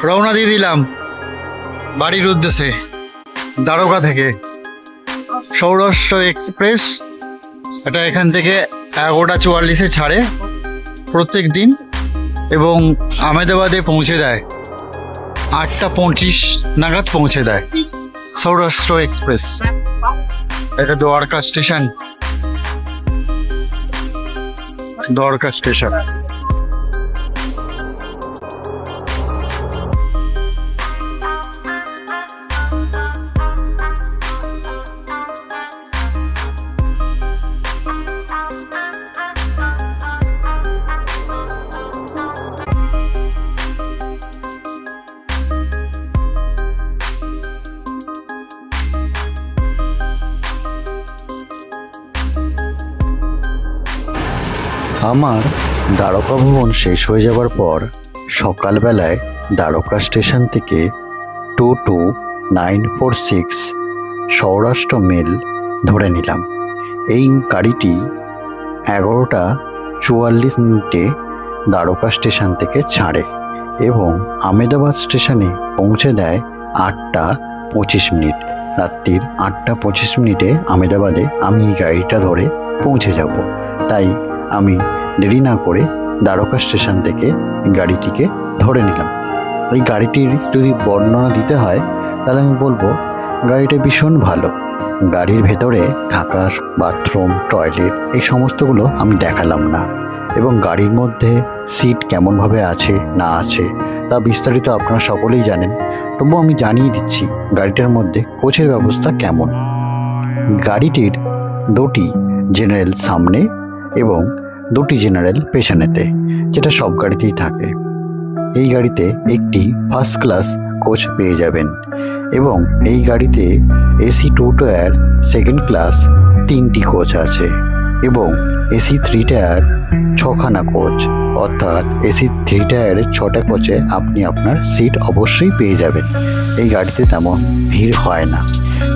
রওনা দিয়ে দিলাম বাড়ির উদ্দেশ্যে। দ্বারকা থেকে সৌরাষ্ট্র এক্সপ্রেস, এটা এখান থেকে 11:44 ছাড়ে প্রত্যেক দিন এবং আহমেদাবাদে পৌঁছে দেয় 8:25 নাগাদ পৌঁছে দেয় সৌরাষ্ট্র এক্সপ্রেস। এটা দ্বারকা স্টেশন, দ্বারকা স্টেশন। আমার দ্বারকা ভ্রমণ শেষ হয়ে যাবার পর সকালবেলায় দ্বারকা স্টেশন থেকে 22946 সৌরাষ্ট্র মেল ধরে নিলাম। এই গাড়িটি 11:44 দ্বারকা স্টেশন থেকে ছাড়ে এবং আহমেদাবাদ স্টেশনে পৌঁছে দেয় 8:25। রাত্রির 8:25 আহমেদাবাদে আমি এই গাড়িটা ধরে পৌঁছে যাব। তাই আমি দেরি না করে দ্বারকা স্টেশন থেকে গাড়িটিকে ধরে নিলাম। এই গাড়িটির যদি বর্ণনা দিতে হয় তাহলে আমি বলবো গাড়িটা ভীষণ ভালো। গাড়ির ভেতরে থাকা বাথরুম, টয়লেট এই সমস্তগুলো আমি দেখালাম না, এবং গাড়ির মধ্যে সিট কেমনভাবে আছে না আছে তা বিস্তারিত আপনারা সকলেই জানেন। তবুও আমি জানিয়ে দিচ্ছি গাড়িটার মধ্যে কোচের ব্যবস্থা কেমন। গাড়িটির 2টি জেনারেল সামনে এবং 2টি জেনারেল পেছনেতে, যেটা সব গাড়িতেই থাকে। এই গাড়িতে একটি ফার্স্ট ক্লাস কোচ পেয়ে যাবেন এবং এই গাড়িতে এসি 2 টায়ার সেকেন্ড ক্লাস 3টি কোচ আছে এবং এসি 3 টায়ার 6খানা কোচ, অর্থাৎ এসি 3 টায়ারের 6টা কোচে আপনি আপনার সিট অবশ্যই পেয়ে যাবেন। এই গাড়িতে তেমন ভিড় হয় না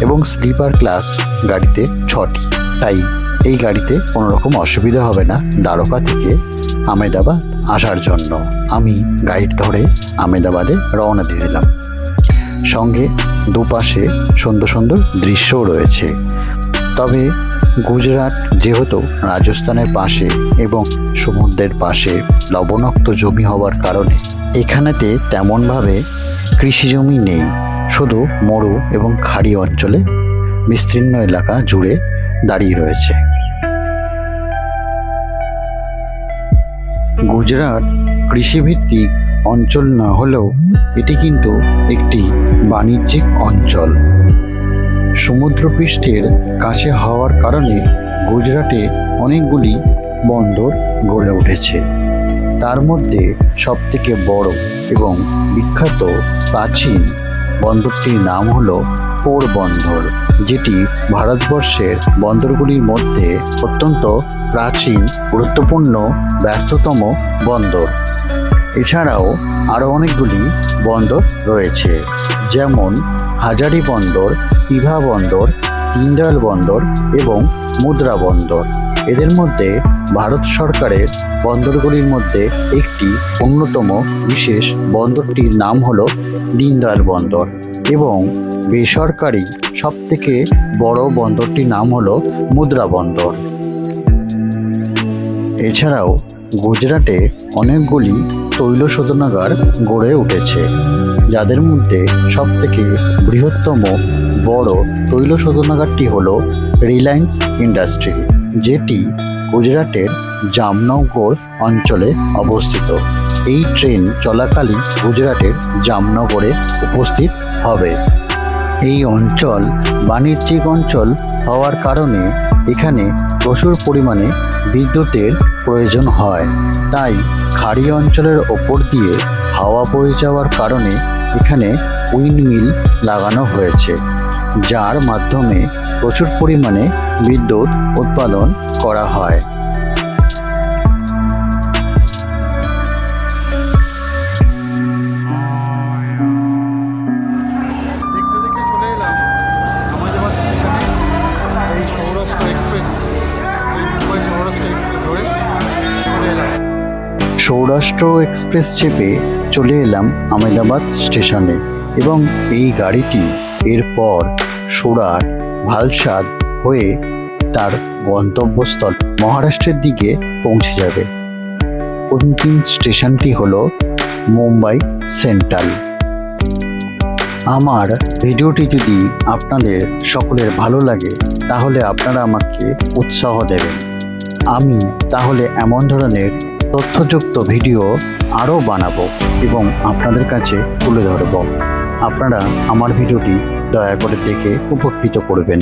এবং স্লিপার ক্লাস গাড়িতে 6টি, তাই এই গাড়িতে কোনো রকম অসুবিধা হবে না দ্বারকা থেকে আহমেদাবাদ আসার জন্য। আমি গাড়ি ধরে আহমেদাবাদে রওনা দিয়ে দিলাম। সঙ্গে দুপাশে সুন্দর সুন্দর দৃশ্যও রয়েছে। তবে গুজরাট যেহেতু রাজস্থানের পাশে এবং সমুদ্রের পাশে লবণাক্ত জমি হওয়ার কারণে এখানেতে তেমনভাবে কৃষি জমি নেই, শুধু মরু এবং খাড়ি অঞ্চলে বিস্তীর্ণ এলাকা জুড়ে দাঁড়িয়ে রয়েছে। গুজরাট কৃষিভিত্তিক অঞ্চল না হলেও এটি কিন্তু একটি বাণিজ্যিক অঞ্চল। সমুদ্রপৃষ্ঠের কাছে হওয়ার কারণে গুজরাটে অনেকগুলি বন্দর গড়ে উঠেছে। তার মধ্যে সবথেকে বড় এবং বিখ্যাত প্রাচীন বন্দরটির নাম হলো পোরবন্দর, যেটি ভারতবর্ষের বন্দরগুলির মধ্যে অত্যন্ত প্রাচীন, গুরুত্বপূর্ণ, ব্যস্ততম বন্দর। এছাড়াও আরও অনেকগুলি বন্দর রয়েছে, যেমন হাজারি বন্দর, পিভা বন্দর, দীনদয়াল বন্দর এবং মুদ্রা বন্দর। এদের মধ্যে ভারত সরকারের বন্দরগুলির মধ্যে একটি অন্যতম বিশেষ বন্দরটির নাম হলো দীনদয়াল বন্দর এবং বেসরকারি সবথেকে বড় বন্দরটির নাম হলো মুদ্রা বন্দর। এছাড়াও গুজরাটে অনেকগুলি তৈল শোধনাগার গড়ে উঠেছে, যাদের মধ্যে সবথেকে বৃহত্তম বড় তৈল শোধনাগারটি হলো রিলায়েন্স ইন্ডাস্ট্রি, যেটি গুজরাটের জামনগর অঞ্চলে অবস্থিত। এই ট্রেন চলাকালীন গুজরাটের জামনগরে উপস্থিত হবে। এই অঞ্চল বাণিজ্যিক অঞ্চল হওয়ার কারণে এখানে প্রচুর পরিমাণে বিদ্যুতের প্রয়োজন হয়। তাই খাড়ি অঞ্চলের ওপর দিয়ে হাওয়া বয়ে যাওয়ার কারণে এখানে উইন্ডমিল লাগানো হয়েছে, যার মাধ্যমে প্রচুর পরিমাণে বিদ্যুৎ উৎপাদন করা হয়। সৌরাষ্ট্র এক্সপ্রেস চেপে চলে এলাম আমেদাবাদ স্টেশনে এবং এই গাড়িটি এরপর সুরাট, ভালসাদ হয়ে তার গন্তব্যস্থল মহারাষ্ট্রের দিকে পৌঁছে যাবে। অন্তিম স্টেশনটি হলো মুম্বাই সেন্ট্রাল। আমার ভিডিওটি যদি আপনাদের সকলের ভালো লাগে তাহলে আপনারা আমাকে উৎসাহ দেবেন। আমি তাহলে এমন ধরনের তথ্যযুক্ত ভিডিও আরও বানাবো এবং আপনাদের কাছে তুলে ধরব। আপনারা আমার ভিডিওটি দয়া করে দেখে উপকৃত করবেন।